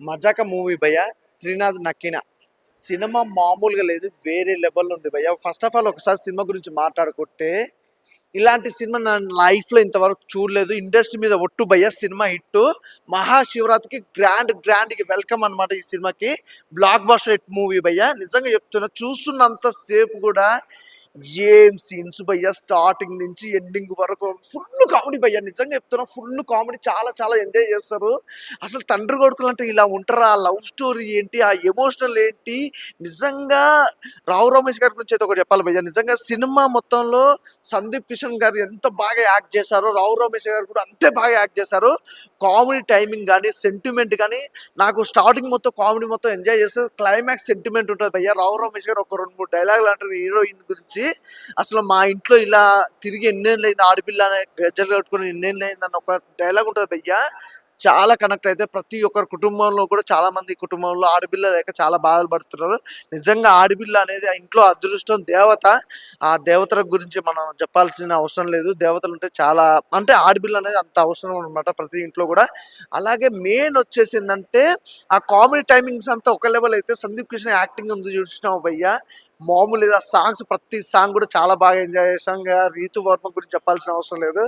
మజాక movie భయ్య. త్రినాథ్ నక్కిన cinema మామూలుగా లేదు, వేరే లెవెల్ ఉంది భయ్య. ఫస్ట్ ఆఫ్ ఆల్ ఒకసారి సినిమా గురించి మాట్లాడుకుంటే, ఇలాంటి సినిమా నా లైఫ్ లో ఇంతవరకు చూడలేదు. ఇండస్ట్రీ మీద ఒట్టు భయ్య, సినిమా హిట్. మహాశివరాత్రికి గ్రాండ్ కి వెల్కమ్ అన్నమాట. ఈ సినిమాకి బ్లాక్ బస్టర్ హిట్ మూవీ భయ్య. నిజంగా చెప్తున్నా, చూస్తున్నంత సేపు కూడా ఏం సీన్స్ భయ్య, స్టార్టింగ్ నుంచి ఎండింగ్ వరకు ఫుల్ కామెడీ భయ్య. నిజంగా చెప్తున్నా, ఫుల్ కామెడీ. చాలా చాలా ఎంజాయ్ చేస్తారు. అసలు తండ్రి కొడుకులు అంటే ఇలా ఉంటారా? ఆ లవ్ స్టోరీ ఏంటి, ఆ ఎమోషనల్ ఏంటి, నిజంగా రావు రమేష్ గారి గురించి అయితే ఒకటి చెప్పాలి భయ్య. నిజంగా సినిమా మొత్తంలో సందీప్ కిషన్ గారు ఎంత బాగా యాక్ట్ చేశారో, రావు రమేష్ గారు కూడా అంతే బాగా యాక్ట్ చేశారు. కామెడీ టైమింగ్ కానీ, సెంటిమెంట్ కానీ, నాకు స్టార్టింగ్ మొత్తం కామెడీ మొత్తం ఎంజాయ్ చేస్తారు. క్లైమాక్స్ సెంటిమెంట్ ఉంటుంది భయ్య. రావు రమేష్ గారు ఒక 2 3 డైలాగులు అంటారు హీరోయిన్ గురించి. అసలు మా ఇంట్లో ఇలా తిరిగి ఎన్నేళ్ళు అయింది, ఆడపిల్ల అనే గజ్జలు కట్టుకుని ఎన్నేళ్ళు అయిందని ఒక డైలాగ్ ఉంటుంది భయ్య. చాలా కనెక్ట్ అయితే ప్రతి ఒక్కరి కుటుంబంలో కూడా, చాలా మంది కుటుంబంలో ఆడపిల్ల లేక చాలా బాధలు పడుతున్నారు. నిజంగా ఆడపిల్ల అనేది ఆ ఇంట్లో అదృష్టం, దేవత. ఆ దేవతల గురించి మనం చెప్పాల్సిన అవసరం లేదు. దేవతలు ఉంటే చాలా, అంటే ఆడపిల్ల అనేది అంత అవసరం అనమాట ప్రతి ఇంట్లో కూడా. అలాగే మెయిన్ వచ్చేసిందంటే ఆ కామెడీ టైమింగ్స్ అంతా ఒక లెవెల్ అయితే, సందీప్ కృష్ణ యాక్టింగ్ ఉంది చూసినావు భయ్య, మామూలు లేదు. ఆ సాంగ్స్ ప్రతి సాంగ్ కూడా చాలా బాగా ఎంజాయ్ చేసాం. రీతు వర్మ గురించి చెప్పాల్సిన అవసరం లేదు.